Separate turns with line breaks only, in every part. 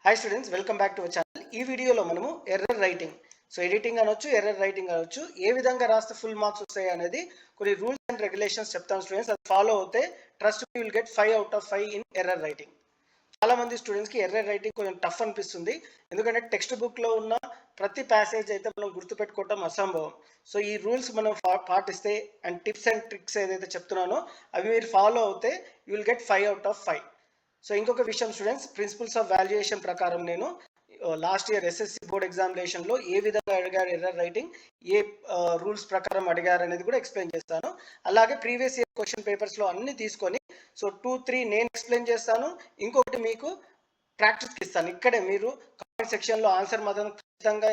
Hi students, welcome back to our channel. ఈ వీడియోలో మనము ఎర్రర్ రైటింగ్, ఎడిటింగ్ అనొచ్చు, ఎర్రర్ రైటింగ్ అనొచ్చు, ఏ విధంగా రాస్తే ఫుల్ మార్క్స్ వస్తాయి అనేది కొన్ని రూల్స్ అండ్ రెగ్యులేషన్స్ చెప్తాను స్టూడెంట్స్. అది ఫాలో అవుతే trust you will get 5/5 in error writing. చాలా మంది స్టూడెంట్స్కి ఎర్రర్ రైటింగ్ కొంచెం టఫ్ అనిపిస్తుంది, ఎందుకంటే టెక్స్ట్ బుక్లో ఉన్న ప్రతి ప్యాసేజ్ అయితే మనం గుర్తుపెట్టుకోవటం అసంభవం. సో ఈ రూల్స్ మనం పాటిస్తే అండ్ టిప్స్ అండ్ ట్రిక్స్ ఏదైతే చెప్తున్నానో అవి మీరు ఫాలో అవుతే యూ విల్ గెట్ 5/5. సో ఇంకొక విషయం స్టూడెంట్స్, ప్రిన్సిపల్స్ ఆఫ్ వాల్యుయేషన్ ప్రకారం నేను లాస్ట్ ఇయర్ ఎస్ఎస్సి బోర్డ్ ఎగ్జామినేషన్లో ఏ విధంగా అడిగారు ఎర్రర్ రైటింగ్, ఏ రూల్స్ ప్రకారం అడిగారు అనేది కూడా ఎక్స్ప్లెయిన్ చేస్తాను. అలాగే ప్రీవియస్ ఇయర్ క్వశ్చన్ పేపర్స్లో అన్ని తీసుకొని సో 2-3 నేను ఎక్స్ప్లెయిన్ చేస్తాను, ఇంకొకటి మీకు ప్రాక్టీస్కి ఇస్తాను. ఇక్కడే మీరు కామెంట్ సెక్షన్లో ఆన్సర్ మాత్రం ఖచ్చితంగా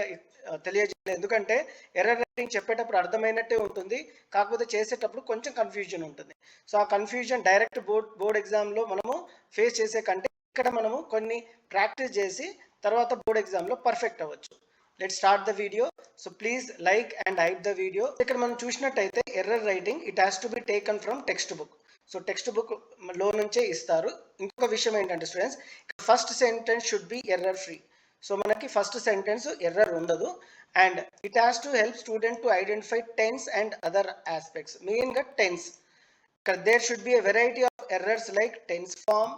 తెలియజేయాలి, ఎందుకంటే ఎర్రర్ రైటింగ్ చెప్పేటప్పుడు అర్థమైనట్టే ఉంటుంది, కాకపోతే చేసేటప్పుడు కొంచెం కన్ఫ్యూజన్ ఉంటుంది. సో ఆ కన్ఫ్యూజన్ డైరెక్ట్ బోర్డ్ ఎగ్జామ్లో మనము ఫేస్ చేసే కంటే ఇక్కడ మనము కొన్ని ప్రాక్టీస్ చేసి తర్వాత బోర్డ్ ఎగ్జామ్లో పర్ఫెక్ట్ అవ్వచ్చు. Let start the video. So please like and hype the video. ఇక్కడ మనం చూసినట్టయితే error writing it has to be taken from textbook. So textbook లో నుంచే ఇస్తారు. ఇంకొక విషయం ఏంటంటే students, first sentence should be error free. So మనకి ఫస్ట్ సెంటెన్స్ ఎర్రర్ ఉండదు, and it has to help student to identify tense and other aspects. మెయిన్గా tense, ఇక్కడ there should be a variety of errors like tense form,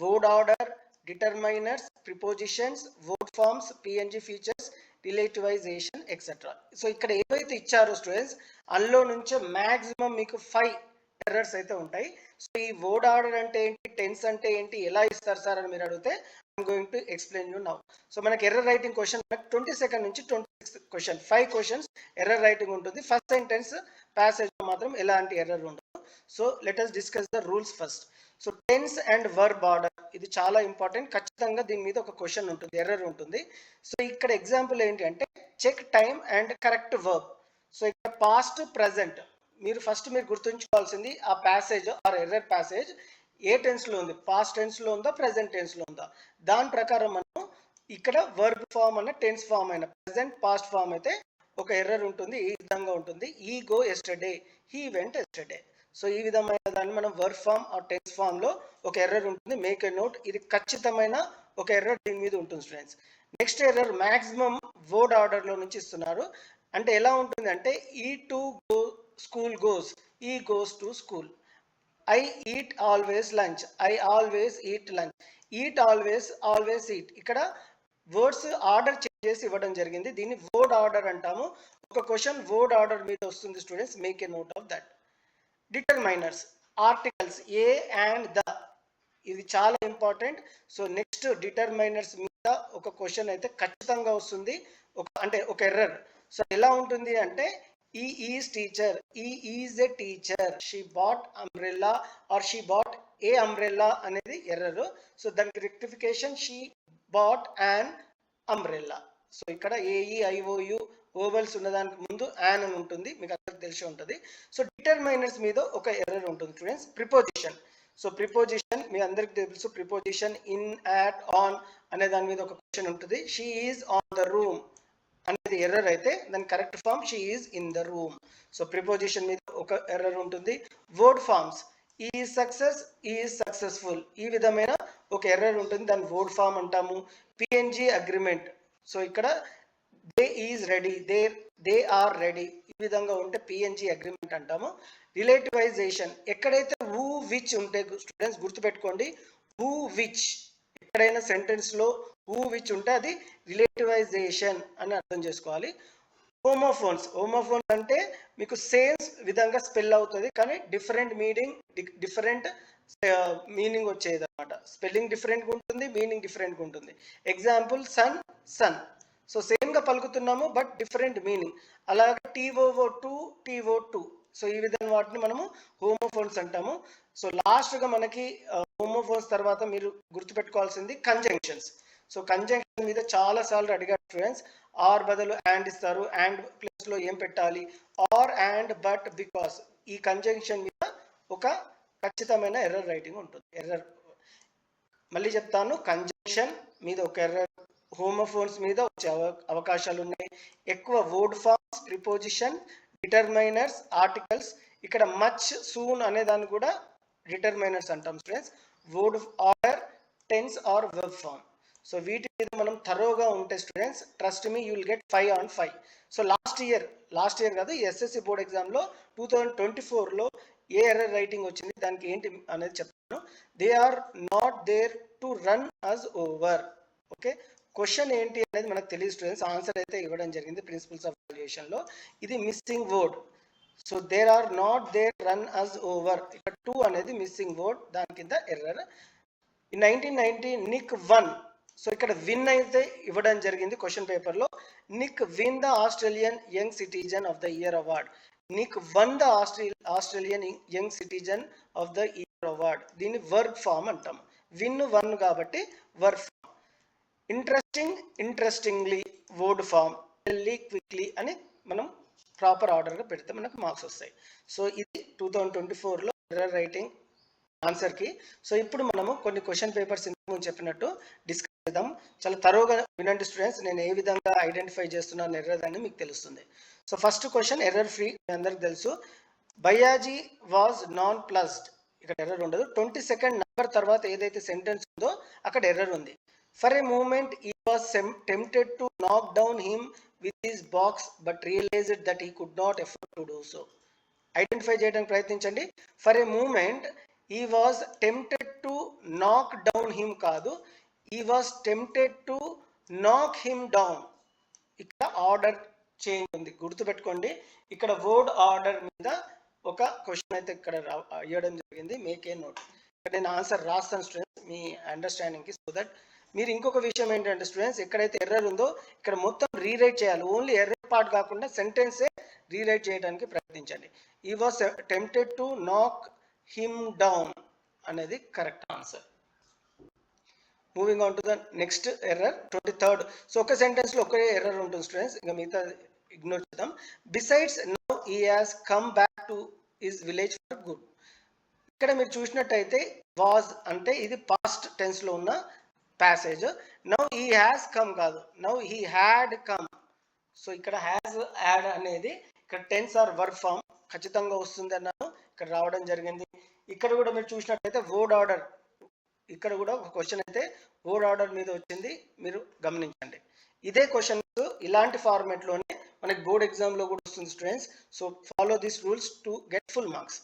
word order, determiners, prepositions, word forms, PNG features, relativization etcetera. So ఇక్కడ ఏవైతే ఇచ్చారో students, అందులో నుంచే maximum మీకు 5 errors అయితే ఉంటాయి. సో ఈ వర్డ్ ఆర్డర్ అంటే ఏంటి, టెన్స్ అంటే ఏంటి, ఎలా ఇస్తారు సార్ అని మీరు అడిగితే I'm going to explain you now. So మనకి ఎర్రర్ రైటింగ్ క్వశ్చన్ 22 నుంచి 26 క్వశ్చన్, 5 క్వశ్చన్స్ ఎర్రర్ రైటింగ్ ఉంటుంది. ఫస్ట్ సెంటెన్స్ ప్యాసేజ్ మాత్రం ఎలాంటి ఎర్రర్ ఉండదు. So let us discuss the rules first. So tense and verb order ఇది చాలా ఇంపార్టెంట్, ఖచ్చితంగా దీని మీద ఒక క్వశ్చన్ ఉంటుంది, ఎర్రర్ ఉంటుంది. సో ఇక్కడ ఎగ్జాంపుల్ ఏంటి అంటే check time and correct verb. So ఇక్కడ పాస్ట్ ప్రజెంట్ మీరు గుర్తుంచుకోవాల్సింది ఆ ప్యాసేజ్ ఆర్ ఎర్రర్ ప్యాసేజ్ ఏ టెన్స్లో ఉంది, పాస్ట్ టెన్స్లో ఉందా, ప్రజెంట్ టెన్స్లో ఉందా. దాని ప్రకారం మనం ఇక్కడ వర్బ్ ఫామ్ అన్న టెన్స్ ఫామ్ అయిన ప్రజెంట్ పాస్ట్ ఫామ్ అయితే ఒక ఎర్రర్ ఉంటుంది, ఈ విధంగా ఉంటుంది. ఈ go yesterday, he went yesterday. So ఈ విధమైన దాన్ని మనం వర్బ్ ఫామ్ ఆ టెన్స్ ఫామ్లో ఒక ఎర్రర్ ఉంటుంది. మేక్ ఎ నోట్, ఇది ఖచ్చితమైన ఒక ఎర్రర్ దీని మీద ఉంటుంది students. Next error maximum word ఆర్డర్లో నుంచి ఇస్తున్నారు. అంటే ఎలా ఉంటుంది అంటే ఈ టు గో స్కూల్ గోస్, ఈ goes to school. I eat always lunch, I always eat lunch. Eat always, always eat. ఇక్కడ వర్డ్స్ ఆర్డర్ చేంజ్ చేసి ఇవ్వడం జరిగింది, దీన్ని వర్డ్ ఆర్డర్ అంటాము. ఒక క్వశ్చన్ వర్డ్ ఆర్డర్ మీద వస్తుంది students, make a note of that. Determiners, articles A and the, ఇది చాలా ఇంపార్టెంట్. సో నెక్స్ట్ డిటర్మైనర్స్ మీద ఒక క్వశ్చన్ అయితే ఖచ్చితంగా వస్తుంది, ఒక ఎర్రర్. సో ఎలా ఉంటుంది అంటే ఈ ఈజ్ టీచర్, ఈ is a teacher, she bought umbrella or she bought a umbrella అనేది ఎర్రర్. సో దానికి rectification she bought and umbrella. So ఇక్కడ ఏఈఐఓయు ఓవెల్స్ ఉన్నదానికి ముందు యాన్ అని ఉంటుంది, మీకు అందరికి తెలిసి ఉంటుంది. సో డిటర్మైనర్స్ మీద ఒక ఎర్రర్ ఉంటుంది స్టూడెంట్స్. ప్రిపోజిషన్, సో ప్రిపోజిషన్ మీ అందరికి తెలుసు, ప్రిపోజిషన్ ఇన్, యాట్, ఆన్ అనే దాని మీద ఒక క్వశ్చన్ ఉంటుంది. She is on the room అనేది ఎర్రర్ అయితే దాని correct form she is in the room. So preposition మీద ఒక ఎర్రర్ ఉంటుంది. వర్డ్ ఫార్మ్స్ ఈ సక్సెస్, ఈ సక్సెస్ఫుల్, ఈ విధమైన ఒక ఎర్రర్ ఉంటుంది, దాని వర్డ్ ఫామ్ అంటాము. పిఎన్జి అగ్రిమెంట్, సో ఇక్కడ they is ready, they are ready, ఈ విధంగా ఉంటే పిఎన్జి అగ్రిమెంట్ అంటాము. రిలేటివైజేషన్, ఎక్కడైతే హూ విచ్ ఉంటే స్టూడెంట్స్ గుర్తుపెట్టుకోండి, హూ విచ్ ఎక్కడైనా సెంటెన్స్లో హూ విచ్ ఉంటే అది రిలేటివైజేషన్ అని అర్థం చేసుకోవాలి. హోమోఫోన్స్, హోమోఫోన్స్ అంటే మీకు సేమ్ విధంగా స్పెల్ అవుతుంది కానీ డిఫరెంట్ మీనింగ్ వచ్చేది అనమాట. స్పెల్లింగ్ డిఫరెంట్గా ఉంటుంది, మీనింగ్ డిఫరెంట్గా ఉంటుంది. Example son, sun. సో సేమ్గా పలుకుతున్నాము బట్ డిఫరెంట్ మీనింగ్. అలాగే టీఓ2. సో ఈ విధంగా వాటిని మనము హోమోఫోన్స్ అంటాము. సో లాస్ట్గా మనకి హోమోఫోన్స్ తర్వాత మీరు గుర్తుపెట్టుకోవాల్సింది కంజంక్షన్స్. సో కంజంక్షన్ మీద చాలా సార్లు అడిగారు స్టూడెంట్స్. ఆర్ బదులు అండ్ ఇస్తారు, అండ్ ప్లేస్లో ఏం పెట్టాలి, ఆర్, అండ్, బట్, బికాస్. ఈ కంజంక్షన్ మీద ఒక ఖచ్చితమైన ఎర్రర్ రైటింగ్ ఉంటుంది. ఎర్రర్ మళ్ళీ చెప్తాను, కంజంక్షన్ మీద ఒక ఎర్రర్, హోమోఫోన్స్ మీద వచ్చే అవకాశాలు ఉన్నాయి. ఎక్కువ word forms, preposition, determiners, articles. ఇక్కడ మచ్, సూన్ అనే దాన్ని కూడా డిటర్మైనర్స్ అంటాం students. Word order, tense or verb form. So వీటి మీద మనం థరోగా ఉంటే students trust me you will get 5 on 5. So last year కాదు ఎస్ఎస్సి బోర్డ్ ఎగ్జామ్లో 2024లో ఏ ఎర్రర్ రైటింగ్ వచ్చింది, దానికి ఏంటి అనేది చెప్తాను. They are not there to run us over. Okay, question ఏంటి అనేది మనకు తెలియదు స్టూడెంట్స్. ఆన్సర్ అయితే ఇవ్వడం జరిగింది ప్రిన్సిపల్స్ ఆఫ్ వాల్యుయేషన్లో. ఇది missing word. So there are not there run us over. ఇక్కడ 2 అనేది మిస్సింగ్ వర్డ్, దాని కింద error. In 1990 Nick won. So ఇక్కడ విన్ అయితే ఇవ్వడం జరిగింది క్వశ్చన్ పేపర్లో. Nick win the Australian young citizen of the year award. Nick won the Australian young citizen of the year award. దీన్ని వర్బ్ ఫామ్ అంటాం. Win won కాబట్టి verb form. Interestingly word form. టెల్లీ quickly అని మనం proper ఆర్డర్గా పెడితే మనకు marks వస్తాయి. So ఇది 2024లో ఎర్రర్ రైటింగ్ ఆన్సర్కి. సో ఇప్పుడు మనము కొన్ని క్వశ్చన్ పేపర్స్ ఇంతకుముందు చెప్పినట్టు డిస్కస్ చేద్దాం. చాలా తరోగా వినండి స్టూడెంట్స్, నేను ఏ విధంగా ఐడెంటిఫై చేస్తున్నాను ఎర్రర్ అని మీకు తెలుస్తుంది. So first question error free, మీ అందరికి తెలుసు. Bayaji was nonplussed. ఇక్కడ ఎర్రర్ ఉండదు. 22nd నంబర్ తర్వాత ఏదైతే సెంటెన్స్ ఉందో అక్కడ ఎర్రర్ ఉంది. For a moment he was tempted to knock down him with his box but realized that he could not afford to do so. Identify చేయడానికి ప్రయత్నించండి. For a moment he was tempted to knock down him కాదు, he was tempted to knock him down. ఇక్కడ order change ఉంది, గుర్తుపెట్టుకోండి. ఇక్కడ word order మీద ఒక question అయితే ఇక్కడ ఇవ్వడం జరిగింది. Make a note. ఇక్కడ నేను ఆన్సర్ రాస్తాను స్టూడెంట్స్ మీ అండర్స్టాండింగ్కి. సో దట్ మీరు ఇంకొక విషయం ఏంటంటే స్టూడెంట్స్, ఎక్కడైతే ఎర్రర్ ఉందో ఇక్కడ మొత్తం రీరైట్ చేయాలి. ఓన్లీ ఎర్రర్ పార్ట్ కాకుండా సెంటెన్సే రీరైట్ చేయడానికి ప్రయత్నించండి. he was tempted to knock him down అనేది correct answer. Moving on to the next error 23rd. So ఒక సెంటెన్స్ లో ఒకే ఎర్రర్ ఉంటుంది స్టూడెంట్స్, ఇంకా మిగతా ఇగ్నోర్ చేద్దాం. Besides now he has come back to his village for good. ఇక్కడ మీరు చూసినట్టయితే వాజ్ అంటే ఇది పాస్ట్ టెన్స్ లో ఉన్న passage. Now he has come కాదు, now he had come. So ఇక్కడ హ్యాస్ యాడ్ అనేది ఇక్కడ టెన్స్ ఆర్ వర్బ్ ఫామ్ ఖచ్చితంగా వస్తుంది అన్నాను, ఇక్కడ రావడం జరిగింది. ఇక్కడ కూడా మీరు చూసినట్లయితే వర్డ్ ఆర్డర్, ఇక్కడ కూడా ఒక క్వశ్చన్ అయితే వర్డ్ ఆర్డర్ మీద వచ్చింది, మీరు గమనించండి. ఇదే క్వశ్చన్స్ ఇలాంటి ఫార్మేట్లోనే మనకి బోర్డ్ ఎగ్జామ్లో కూడా వస్తుంది students. So follow these rules to get full marks.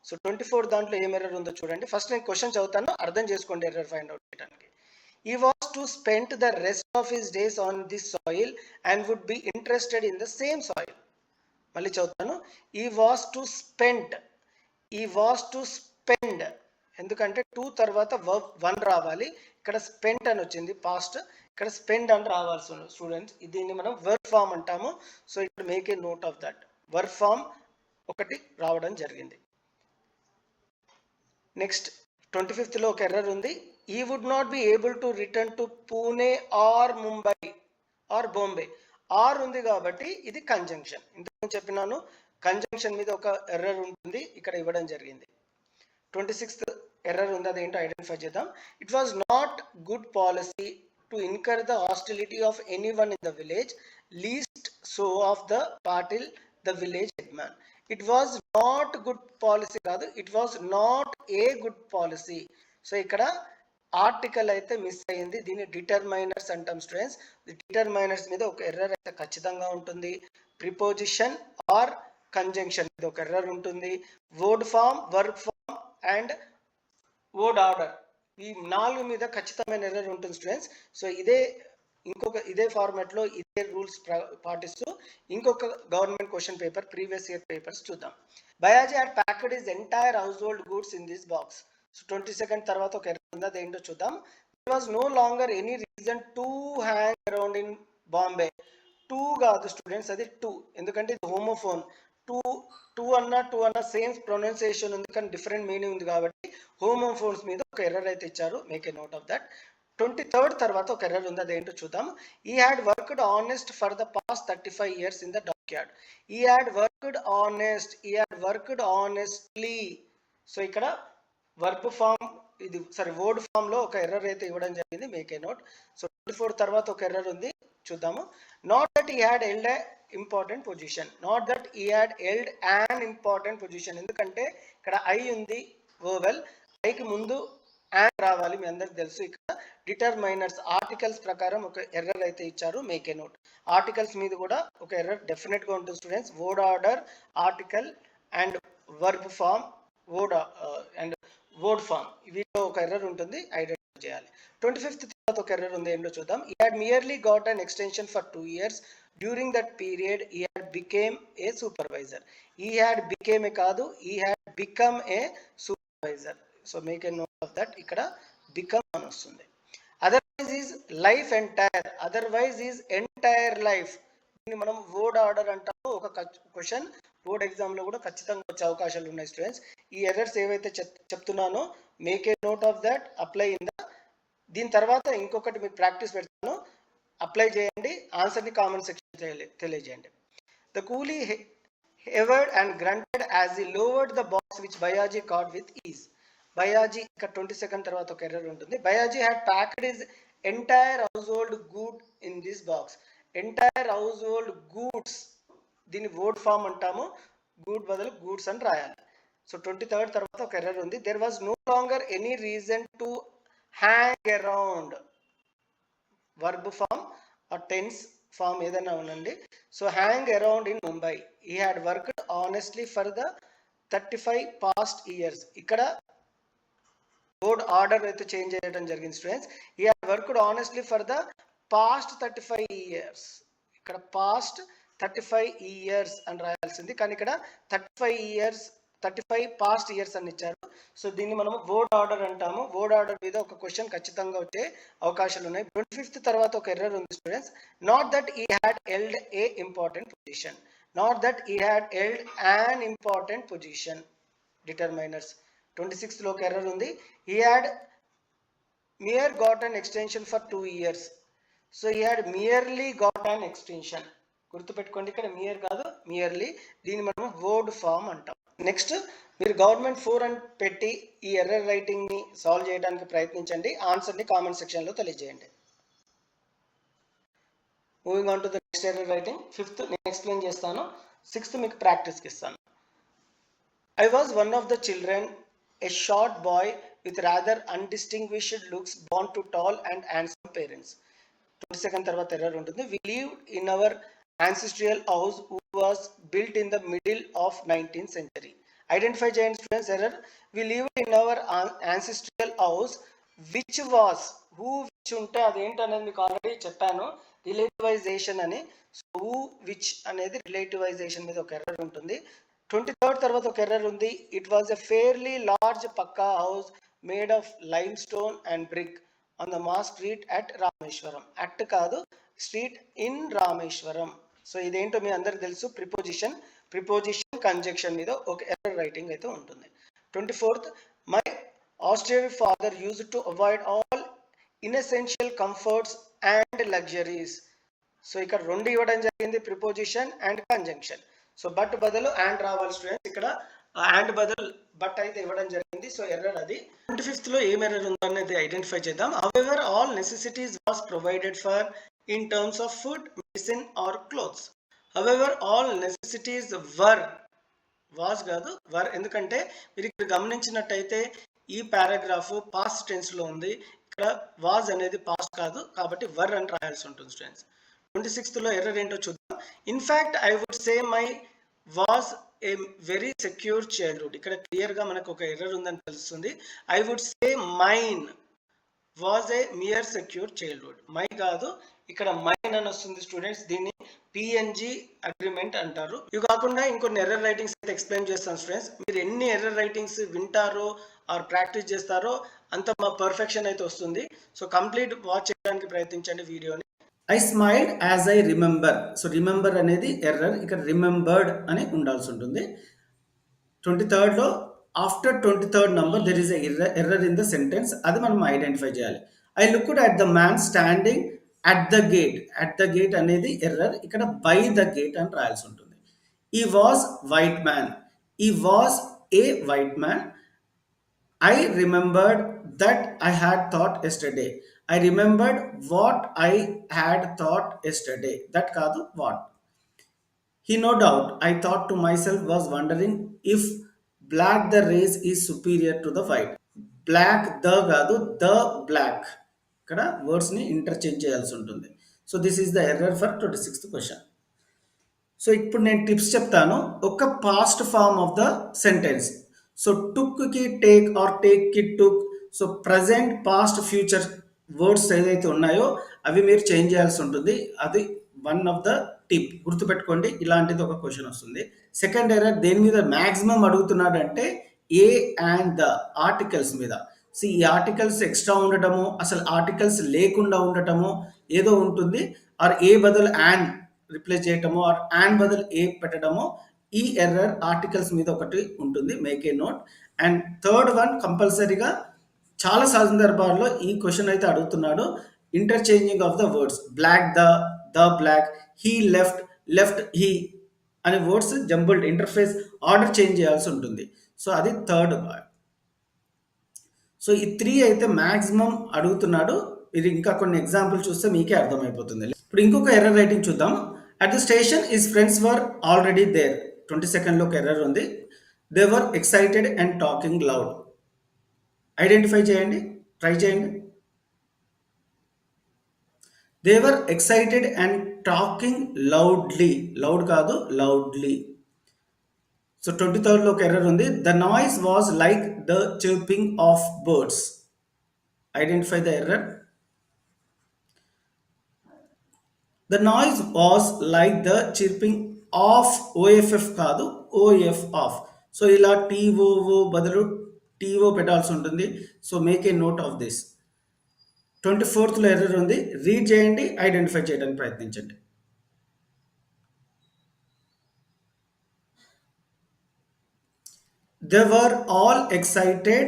So 24 దాంట్లో ఏం ఎర్రర్ ఉందో చూడండి. ఫస్ట్ నేను క్వశ్చన్ చదువుతాను, అర్థం చేసుకోండి ఎర్రర్ ఫైండ్ అవుట్ చేయడానికి. He was to spend the rest of his days on this soil and would be interested in the same soil. మళ్ళీ చదువుతాను. He was to spend. ఎందుకంటే 2 తర్వాత వర్బ్ 1 రావాలి. ఇక్కడ స్పెంట్ అని వచ్చింది పాస్ట్, ఇక్కడ స్పెండ్ అని రావాల్సి ఉంది స్టూడెంట్స్. దీన్ని మనం వర్బ్ ఫామ్ అంటాము. సో ఇక్కడ make a note of that. Verb form ఒకటి రావడం జరిగింది. నెక్స్ట్ 25th లో ఒక ఎర్రర్ ఉంది. He would not be able to return to Pune or Mumbai or Bombay. Or ఉంది కాబట్టి ఇది కంజంక్షన్. ఇంతకు చెప్పినాను కంజంక్షన్ మీద ఒక ఎర్రర్ ఉంటుంది, ఇక్కడ ఇవ్వడం జరిగింది. 26th ఎర్రర్ ఉంది, అదేంటో ఐడెంటిఫై చేద్దాం. It was not good policy to incur the hostility of any one in the village, least so of the patil the village headman. It was not good policy కాదు, it was not a good policy. So ఇక్కడ article అయితే miss అయ్యింది, దీన్ని determiners అంటాం students. Determiners మీద ఒక error అయితే ఖచ్చితంగా ఉంటుంది. ప్రిపోజిషన్ ఆర్ కంజంక్షన్ మీద ఒక ఎర్రర్ ఉంటుంది. Word form, verb form and word order, ఈ 4 మీద ఖచ్చితమైన ఎర్రర్ ఉంటుంది స్టూడెంట్స్. సో ఇదే ఫార్మాట్ లో ఇదే రూల్స్ పాటిస్తూ ఇంకొక government question paper previous year papers చూద్దాం. Bayaji had packed his entire household goods in this box. So 22nd తర్వాత ఒక ఎర్రర్ ఉంది, అదేంటో చూద్దాం. There was no longer any reason to hang around in Bombay. 2 కాదు స్టూడెంట్స్, అది 2, ఎందుకంటే ఇది హోమోఫోన్. టూ అన్న సేమ్ ప్రొనౌన్సియేషన్ ఉంది కానీ డిఫరెంట్ మీనింగ్ ఉంది కాబట్టి హోమోఫోన్స్ మీద ఒక ఎర్రర్ అయితే ఇచ్చారు. Make a note of that. 23rd తర్వాత ఒక ఎర్రర్ ఉంది, అదేంటో చూద్దాం. He had worked honest for the past 35 years in the dockyard. He had worked honestly. So ఇక్కడ వర్బ్ ఫామ్ వర్డ్ ఫామ్ లో ఒక ఎర్రర్ అయితే ఇవ్వడం జరిగింది. Make a note. సో 24 తర్వాత ఒక ఎర్రర్ ఉంది, చూద్దాము. Not that he had held an important position. Not that he had held an important position. ఎందుకంటే ఇక్కడ ఐ ఉంది వర్బల్, ఐకి ముందు అండ్ రావాలి. మీ అందరికి తెలుసు ఇక్కడ డిటర్మైనర్స్ ఆర్టికల్స్ ప్రకారం ఒక ఎర్రర్ అయితే ఇచ్చారు. Make a note. ఆర్టికల్స్ మీద కూడా ఒక ఎర్రర్ డెఫినెట్గా ఉంటుంది students. Word order, article and verb form, word and word form, వీటిలో ఒక ఎర్రర్ ఉంటుంది, ఐడెంటిఫై చేయాలి. 25th తర్వాత ఒక ఎర్రర్ ఉంది, ఏంటో చూద్దాం. ఈ had merely got an extension for 2 years. During that period ఈ హ్యాడ్ బికేమ్ ఏ సూపర్వైజర్. ఈ హ్యాడ్ బికేమ్ ఏ కాదు, ఈ had become a supervisor. So make a note of that. ఇక్కడ బికమ్ అని వస్తుంది. Otherwise is life entire, otherwise is entire life. దీన్ని మనం word order అంటాము. ఒక క్వశ్చన్ బోర్డ్ ఎగ్జామ్ లో కూడా ఖచ్చితంగా వచ్చే అవకాశాలు ఉన్నాయి స్టూడెంట్స్. ఈ ఎర్రర్స్ ఏవైతే చెప్తున్నానో make a note of that, apply in the. దీని తర్వాత ఇంకొకటి మీకు ప్రాక్టీస్ పెడతాను, అప్లై చేయండి, ఆన్సర్ని కామెంట్ సెక్షన్ తెలియజేయండి. The coolie heaved and grunted as he lowered the box which Bayaji caught with ease. Bayaji ఇక్కడ 22nd తర్వాత ఒక ఎర్రర్ ఉంటుంది. Bayaji had packed his entire household good in this box. Entire household goods, దీన్ని word form అంటాము. Good బదులు goods అని రాయాలి. So 23rd తర్వాత ఒక ఎర్రర్ ఉంది. There was no longer any reason to hang around. Verb form ఆ tense form ఏదైనా ఉండండి. So hang around in Mumbai. He had worked honestly for the 35 past years. ఇక్కడ బోర్డ్ ఆర్డర్ అయితే చేంజ్ చేయడం జరిగింది students. He had worked honestly for the past 35 years. ఇక్కడ past 35 years అని రాయాల్సింది, కానీ ఇక్కడ 35 past years అని ఇచ్చారు. సో దీన్ని మనం వర్డ్ ఆర్డర్ అంటాము. వర్డ్ ఆర్డర్ మీద ఒక క్వశ్చన్ ఖచ్చితంగా వచ్చే అవకాశాలు ఉన్నాయి. 25th తర్వాత ఒక ఎర్రర్ ఉంది students. Not that he had held a important position. Not that he had held an important position. Determiners 26th లో ఒక ఎర్రర్ ఉంది. he had mere got an extension for 2 years. So he had merely got an extension. గుర్తుపెట్టుకోండి, ఇక్కడ mere కాదు merely. దీన్ని మనం word form అంటాం. Next మీరు గవర్నమెంట్ 4 అని పెట్టి ఈ ఎర్రర్ రైటింగ్ ని సాల్వ్ చేయడానికి ప్రయత్నించండి, ఆన్సర్ ని కామెంట్ సెక్షన్ లో తెలియజేయండి. Moving on to the next error writing. 5th నేను ఎక్స్ప్లెయిన్ చేస్తాను, 6th మీకు ప్రాక్టీస్కి ఇస్తాను. I was one of the children, a short boy with rather undistinguished looks, born to tall and handsome parents. 22nd తర్వాత error ఉంటుంది. We lived in our ancestral house who was built in the middle of 19th century. Identify చేయండి students error. We lived in our ancestral house which was, who which ఉంటే అదేంటి అనేది మీకు already చెప్పాను, రిలేటివైజేషన్ అని. So who which అనేది రిలేటివైజేషన్ మీద ఒక ఎర్రర్ ఉంటుంది. 23rd తర్వాత ఒక ఎర్రర్ ఉంది. It was a fairly large pucca house made of limestone and brick on the మా స్ట్రీట్ అట్ రామేశ్వరం. అట్ కాదు, స్ట్రీట్ ఇన్ రామేశ్వరం. సో ఇదేంటో మీ అందరికి తెలుసు, ప్రిపోజిషన్ కంజంక్షన్ మీద ఒక ఎర్రర్ రైటింగ్ అయితే ఉంటుంది. 24th, my Australian father use to avoid all inessential comforts and luxuries. So ఇక్కడ 2 ఇవ్వడం జరిగింది, preposition and conjunction. So but బదులు అండ్ రావాలి స్టూడెంట్స్. ఇక్కడ అండ్ బదులు బట్ అయితే ఇవ్వడం జరిగింది. సో ఎర్రర్ అది. 25th లో ఏం ఎర్రర్ ఉందో అనేది ఐడెంటిఫై చేద్దాం. However all necessities was provided for in terms of food, medicine or clothes. However all necessities were, was కాదు వర్. ఎందుకంటే మీరు ఇక్కడ గమనించినట్టయితే ఈ పారాగ్రాఫ్ పాస్ట్ టెన్స్ లో ఉంది, ఇక్కడ వాజ్ అనేది పాస్ట్ కాదు, కాబట్టి వర్ అని రాయాల్సి ఉంటుంది స్టూడెంట్స్. 26th లో ఎర్రర్ ఏంటో చూద్దాం. In fact I would say my was a very secure childhood. ఇక్కడ క్లియర్ గా మనకు ఒక ఎర్రర్ ఉందని తెలుస్తుంది. I would say mine was a mere secure childhood. My కాదు, ఇక్కడ మైన్ అని వస్తుంది స్టూడెంట్స్. దీన్ని పిఎన్జి అగ్రిమెంట్ అంటారు. ఇవి కాకుండా ఇంకొన్ని ఎర్రర్ రైటింగ్స్ అయితే ఎక్స్ప్లెయిన్ చేస్తాను స్టూడెంట్స్. మీరు ఎన్ని ఎర్రర్ రైటింగ్స్ వింటారో ఆర్ ప్రాక్టీస్ చేస్తారో అంత మా పర్ఫెక్షన్ అయితే వస్తుంది. సో కంప్లీట్ వాచ్ చేయడానికి ప్రయత్నించండి వీడియోని. I smiled as I remember. So remember అనేది ఎర్రర్, ఇక్కడ రిమెంబర్డ్ అని ఉండాల్సి ఉంటుంది. 23rd లో after 23rd number there is error in the sentence, అది మనం ఐడెంటిఫై చేయాలి. I looked at the man standing at the gate. At the gate అనేది ఎర్రర్, ఇక్కడ బై ద గేట్ అని రాయాల్సి ఉంటుంది. ఈ వాజ్ వైట్ మ్యాన్. ఈ was a white man. I remembered that I had thought yesterday. I remembered what I had thought yesterday. That kaadu what. He no doubt, I thought to myself, was wondering if black the race is superior to the white. Black the కాదు the black. ఇక్కడ వర్డ్స్ని interchange చేయాల్సి ఉంటుంది. So this is the error for 26th question. So ఇప్పుడు నేను tips చెప్తాను. ఒక past form of the sentence. So took కి టేక్ ఆర్ టేక్ కి took. So present past future words ఏదైతే ఉన్నాయో అవి మీరు చేంజ్ చేయాల్సి ఉంటుంది. అది వన్ ఆఫ్ ద టిప్. గుర్తుపెట్టుకోండి, ఇలాంటిది ఒక క్వశ్చన్ వస్తుంది. సెకండ్ ఎర్రర్ దేని మీద మ్యాక్సిమం అడుగుతున్నాడంటే ఏ అండ్ ద ఆర్టికల్స్ మీద. సో ఈ ఆర్టికల్స్ ఎక్స్ట్రా ఉండటము, అసలు ఆర్టికల్స్ లేకుండా ఉండటము ఏదో ఉంటుంది. ఆర్ ఏ బదులు అండ్ రిప్లేస్ చేయటము, ఆర్ అండ్ బదులు ఏ పెట్టడము. ఈ ఎర్రర్ ఆర్టికల్స్ మీద ఒకటి ఉంటుంది. Make a note. And third one కంపల్సరీగా చాలా సందర్భాల్లో ఈ క్వశ్చన్ అయితే అడుగుతున్నాడు. Interchanging of the words. Black the black, he left left he అనే words jumbled interface order change చేయాల్సి ఉంటుంది. సో అది థర్డ్ పార్ట్. సో ఈ 3 అయితే మ్యాక్సిమం అడుగుతున్నాడు. ఇది ఇంకా కొన్ని ఎగ్జాంపుల్ చూస్తే మీకే అర్థమైపోతుంది. ఇప్పుడు ఇంకొక ఎర్రర్ రైటింగ్ చూద్దాం. At the station his friends were already there. 22nd ఒక ఎర్రర్ ఉంది. They were excited and talking loud. Identify చేయండి, ట్రై చేయండి. They were excited and talking loudly. Loud కాదు, లౌడ్లీ. సో 23rd లో ఒక ఎర్రర్ ఉంది. The noise was like the chirping of birds. Identify the error. The noise was like the chirping of, OFF కాదు, OF of. So ఇలా TOO బదులు TO పెట్టాల్సి ఉంటుంది. So make a note of this. 24th లో error ఉంది. Read చేయండి, identify చేయడానికి ప్రయత్నించండి. They were all excited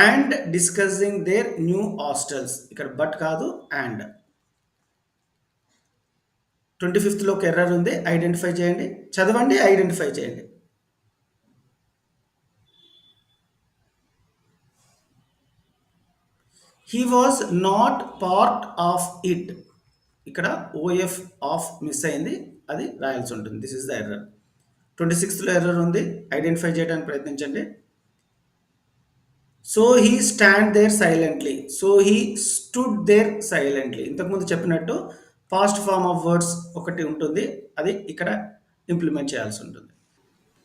and discussing their new hostels. ఇక్కడ బట్ కాదు, అండ్. 25th లో ఒక ఎర్రర్ ఉంది. ఐడెంటిఫై చేయండి, చదవండి, ఐడెంటిఫై చేయండి. He was not part of it. ఇక్కడ ఓఎఫ్ ఆఫ్ మిస్ అయింది, అది రాయాల్సి ఉంటుంది. This is the error. 26th లో ఎర్రర్ ఉంది. ఐడెంటిఫై చేయడానికి ప్రయత్నించండి. So he stand there silently. So he stood there silently. ఇంతకుముందు చెప్పినట్టు పాస్ట్ ఫార్మ్ ఆఫ్ వర్డ్స్ ఒకటి ఉంటుంది, అది ఇక్కడ ఇంప్లిమెంట్ చేయాల్సి ఉంటుంది.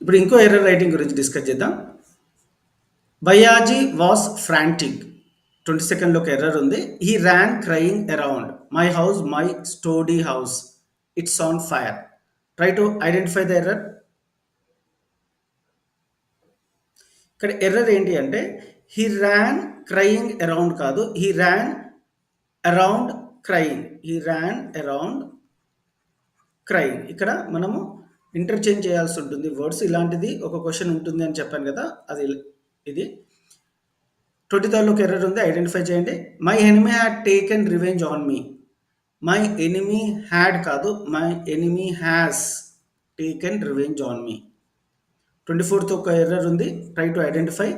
ఇప్పుడు ఇంకో ఎర్రర్ రైటింగ్ గురించి డిస్కస్ చేద్దాం. బయాజీ వాస్ ఫ్రాంటిక్. 22nd లో ఒక ఎర్రర్ ఉంది. He ran crying around. My house, my study house, it's on fire. Try to identify the error. ఇక్కడ ఎర్రర్ ఏంటి అంటే హీ ర్యాన్ క్రయింగ్ అరౌండ్ కాదు, he ran around crying. He ran around crying. ఇక్కడ మనము interchange చేయాల్సి ఉంటుంది words. ఇలాంటిది ఒక క్వశ్చన్ ఉంటుంది అని చెప్పాను కదా, అది ఇది. 23rd లో ఒక ఎర్రర్ ఉంది. ఐడెంటిఫై చేయండి. My enemy had taken revenge on me. My enemy had కాదు, my enemy has taken revenge on me. 24th ఒక ఎర్రర్ ఉంది. Try to identify.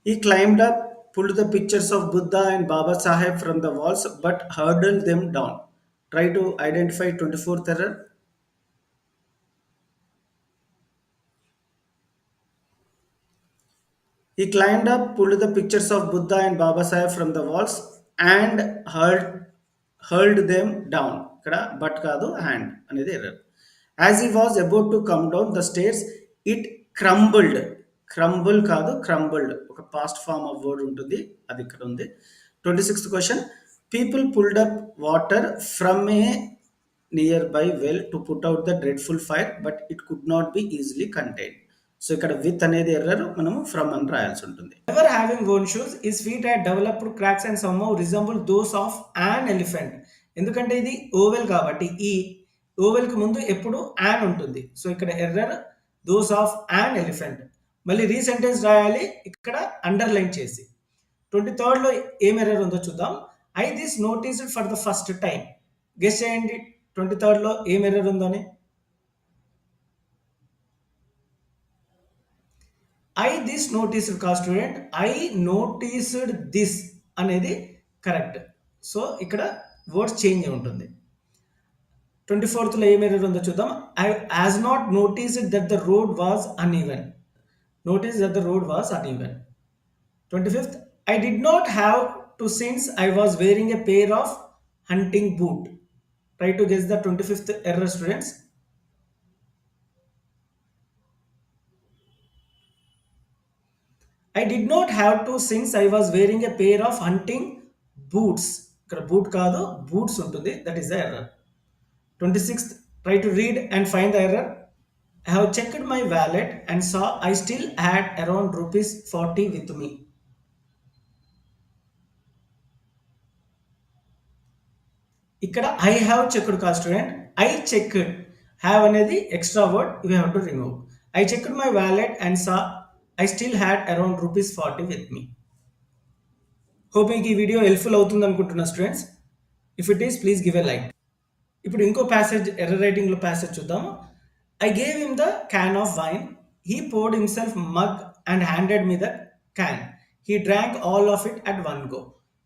He climbed up, pulled the pictures of Buddha and Baba Saheb from the walls, but hurdled them down. Try to identify 24th error. He climbed up, pulled the pictures of Buddha and Baba Saheb from the walls and hurled them down. Ikkada but kaadu, and anedi error. As he was about to come down the stairs, it crumbled. Crumble కాదు, క్రంబుల్డ్. ఒక past form of word ఉంటుంది, అది ఇక్కడ ఉంది. 26th question. People pulled up water from a nearby well to put out the dreadful fire but it could not be easily contain. So ఇక్కడ with అనేది error, మనము from అని రాయాల్సి ఉంటుంది. Ever having own shoes his feet had developed cracks and somehow resemble those of an elephant. ఎందుకంటే ఇది oval కాబట్టి ఈ ఓవెల్ కి ముందు ఎప్పుడు యాన్ ఉంటుంది. సో ఇక్కడ error those of an elephant. మళ్ళీ రీసెంటెన్స్ రాయాలి, ఇక్కడ అండర్లైన్ చేసి. 23rd లో ఏం ఎర్రర్ ఉందో చూద్దాం. I this noticed for the first time. Guess చేయండి 23rd లో ఏం ఎర్రర్ ఉందని. ఐ దిస్ నోటీస్డ్ కా స్టూడెంట్, ఐ నోటీస్డ్ దిస్ అనేది కరెక్ట్. సో ఇక్కడ వర్డ్స్ చేంజ్ ఉంటుంది. 24th లో ఏం ఎర్రర్ ఉందో చూద్దాం. I has not noticed that the road was uneven. Notice that the road was uneven. 25th, I did not have to since I was wearing a pair of hunting boot. Try to guess the 25th error, students. I did not have to since I was wearing a pair of hunting boots. ఇక్కడ boot కాదు boots ఉంటుంది. That is the error. 26th, try to read and find the error. I have checked my wallet and saw I still had around rupees 40 with me. ఇక్కడ I have checked కా student, I checked, have అనేది extra word, you have to remove. I checked my wallet and saw I still had around rupees 40 with me. Hope మీకు ఈ video helpful అవుతుంది అనుకుంటున్నా students. If it is please give a like. ఇప్పుడు ఇంకో passage error రైటింగ్లో passage చూద్దాము. I gave him the can of wine, he poured himself mug and handed me the can, he drank all of it at one go.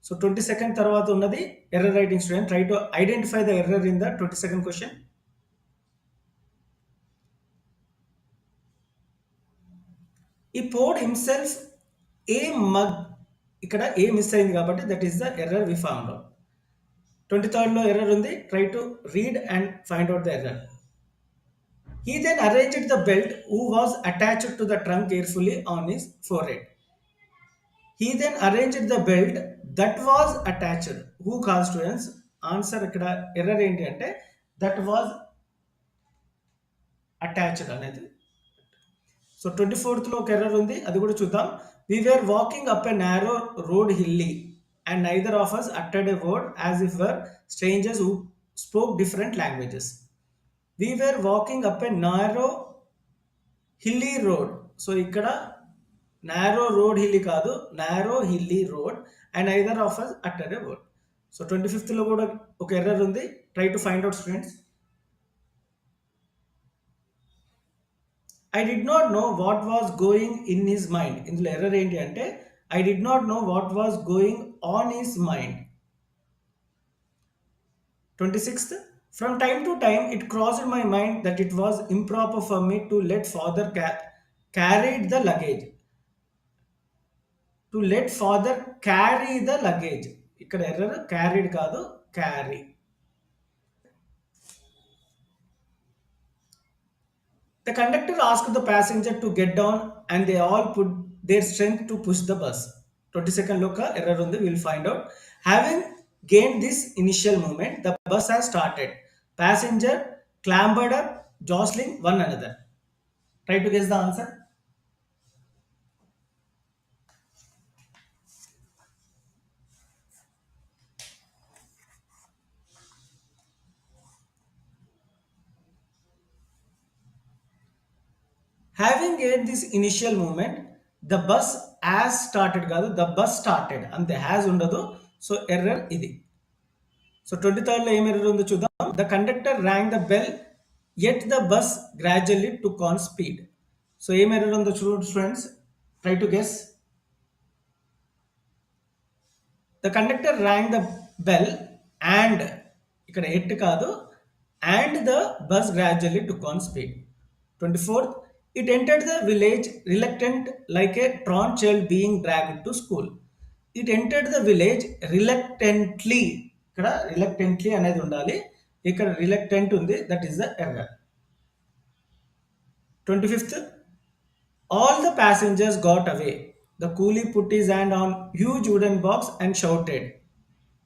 So 22nd తర్వాత ఉన్నది error writing student. Try to identify the error in the 22nd question. ఈ poured himself a mug, ఇక్కడ a miss అయింది కాబట్టి that is the error we found out. 23rd లో error ఉంది. Try to read and find out the error. He then arranged the belt who was attached to the trunk carefully on his forehead. He then arranged the belt that was attached. Who కాదు students, answer ఇక్కడ error ఏంటి అంటే that was attached అనేది. So 24th లో ఒక error ఉంది, అది కూడా చూద్దాం. We were walking up a narrow road hilly and neither of us uttered a word as if were strangers who spoke different languages. We were walking up a narrow hilly road. So ఇక్కడ narrow road hilly కాదు, narrow hilly road and neither of us uttered a word. So 25th లో కూడా ఒక error ఉంది. Try to find out students. I did not know what was going in his mind. ఇందులో error ఏంటి అంటే I did not know what was going on his mind. 26th, from time to time it crossed my mind that it was improper for me to let father carried the luggage. To let father carry the luggage. ఇక్కడ error carried కాదు, carry. The conductor asked the passenger to get down and they all put their strength to push the bus. 22nd లో ఒక error ఉంది, we'll find out. Having gained this initial movement, the bus has started. Passenger clambered up, jostling one another. Try to guess the answer. Having gained this initial movement, the bus has started కాదు, the bus started అంతే, has ఉండదు. So error ఇది. So 23rd లో ఏం error ఉందో చూద్దాం. The conductor rang the bell yet the bus gradually took on speed. So ఏం error ఉందో చూడండి students. Try to guess. The conductor rang the bell and, ఇక్కడ ఎట్ కాదు, and the bus gradually took on speed. 24th, it entered the village reluctant like a truant child being dragged to school. It entered the village reluctantly. ఇక్కడ reluctantly అనేది ఉండాలి, ఇక్కడ reluctant ఉంది, that is the error. 25th, all the passengers got away. The coolie put his hand on huge wooden box and shouted.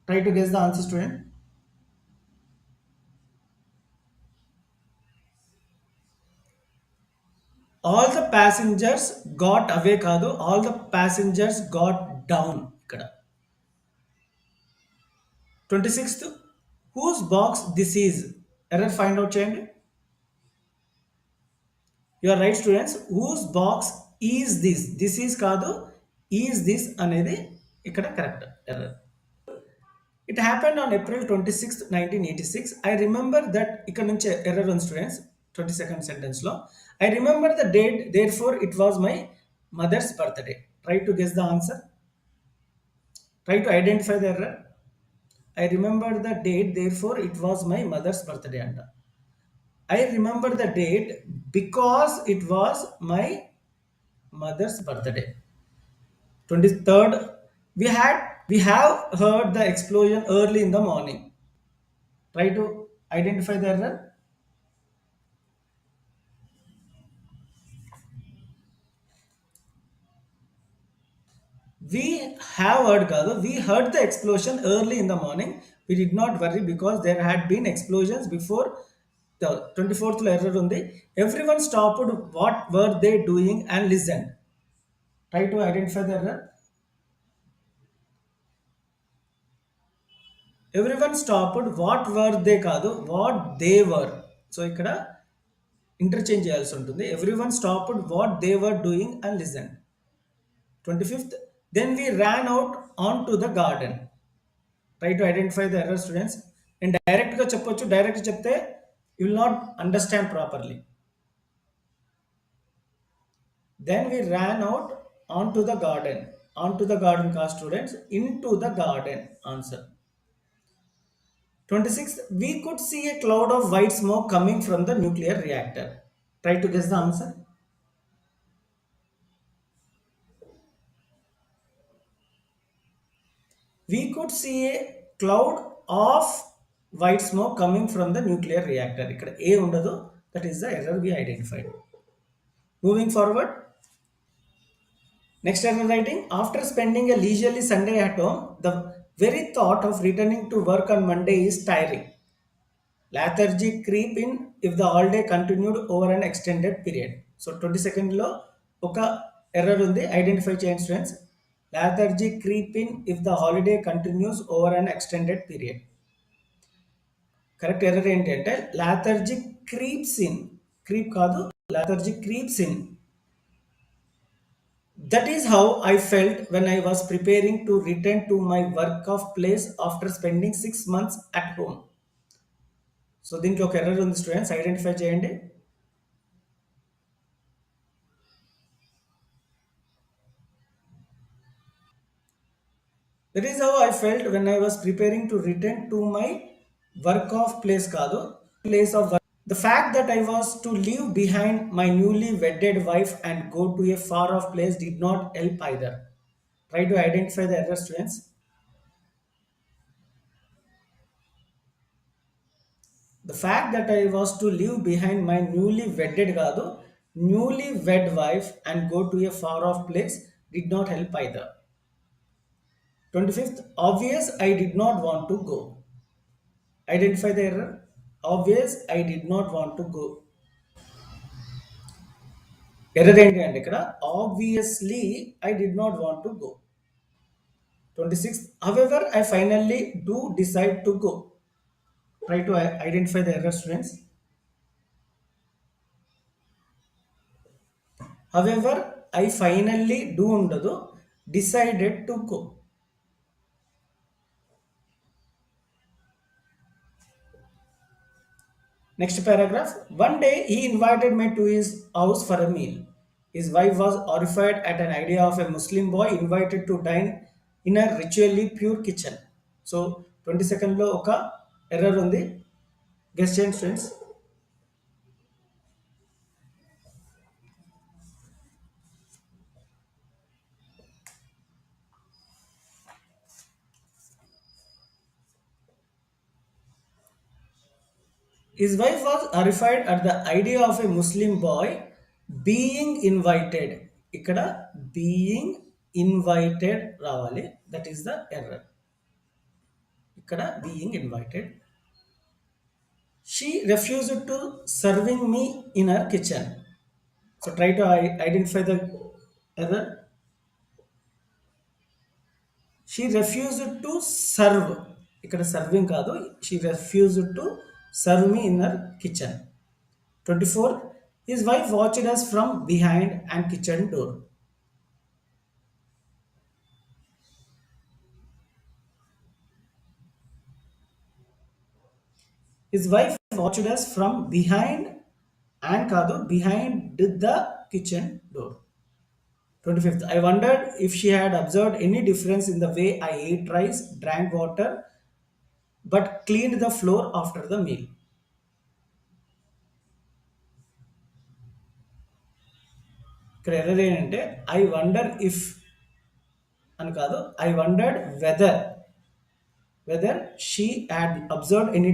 Try to guess the answer, student. All the passengers got away కాదు, all the passengers got down ఇక్కడ. 26th, whose box this is. Error find out చేయండి. You are right students, whose box is this. This is కాదు, is this అనేది ఇక్కడ correct error. It happened on April 26th, 1986. I remember that. ఇక్కడ నుంచి error ఉంది students 22nd sentence లో. I remember the date, therefore it was my mother's birthday. Try to guess the answer. Try to identify the error. I remember the date, therefore it was my mother's birthday అంట. I remember the date because it was my mother's birthday. 23rd, We have heard the explosion early in the morning. Try to identify the error. We have heard kaadu. We heard the explosion early in the morning. We did not worry because there had been explosions before the 24th error undi. Everyone stopped. What were they doing and listened? Try to identify the error. Everyone stopped. What were they కాదు what they were. So ఇక్కడ interchange చేయాల్సి ఉంటుంది. Everyone stopped what they were doing and listened. 25th, then we ran out onto the garden. Try to identify the error, students. And direct గా చెప్పొచ్చు. Direct చెప్తే you will not understand properly. Then we ran out onto the garden. Onto the garden ka students. Into the garden. Answer. 26th, we could see a cloud of white smoke coming from the nuclear reactor. Try to guess the answer. We could see a cloud of white smoke coming from the nuclear reactor. ఇక్కడ A ఉండదు. That is the error we identified. Moving forward. Next error writing. After spending a leisurely Sunday at home, the very thought of returning to work on Monday is tiring. Lethargy creep in if the holiday continued over an extended period. So 22nd లో ఒక error ఉంది, identify చేయండి students. Lethargy creep in if the holiday continues over an extended period. Correct error ఏంటి అంటే lethargy creeps in, creep కాదు, lethargy creeps in. That is how I felt when I was preparing to return to my work of place after spending 6 months at home. So దీంట్లో ఒక error ఉంది students, identify చేయండి. That is how I felt when I was preparing to return to my work of place కాదు, place of work. The fact that I was to leave behind my newly wedded wife and go to a far off place did not help either. Try to identify the error, students. The fact that I was to leave behind my newly wedded కాదు, newly wed wife and go to a far off place did not help either. 25th, obvious I did not want to go. Identify the error. Obvious I did not want to go. Error ఏంటి అంటే ఇక్కడ obviously I did not want to go. 26th, however I finally do decide to go. Try to identify the error, students. However I finally do ఉండదు, decided to go. Next paragraph. One day he invited me to his house for a meal. His wife was horrified at an idea of a Muslim boy invited to dine in a ritually pure kitchen. So 22nd లో ఒక error ఉంది, guess చేయండి students. His wife was horrified at the idea of a Muslim boy being invited. ఇక్కడ being invited రావాలి. That is the error. ఇక్కడ being invited. She refused to serving me in her kitchen. So try to identify the error. She refused to serve. ఇక్కడ serving కాదు. She refused to serve me in her kitchen. 24. His wife watched us from behind and kitchen door. His wife watched us from behind and కాదు, behind the kitchen door. 25th. I wondered if she had observed any difference in the way I ate rice, drank water, but cleaned the floor after the meal. ఇక్కడ error ఏంటంటే I wonder if అని కాదు, I wondered whether she had observed any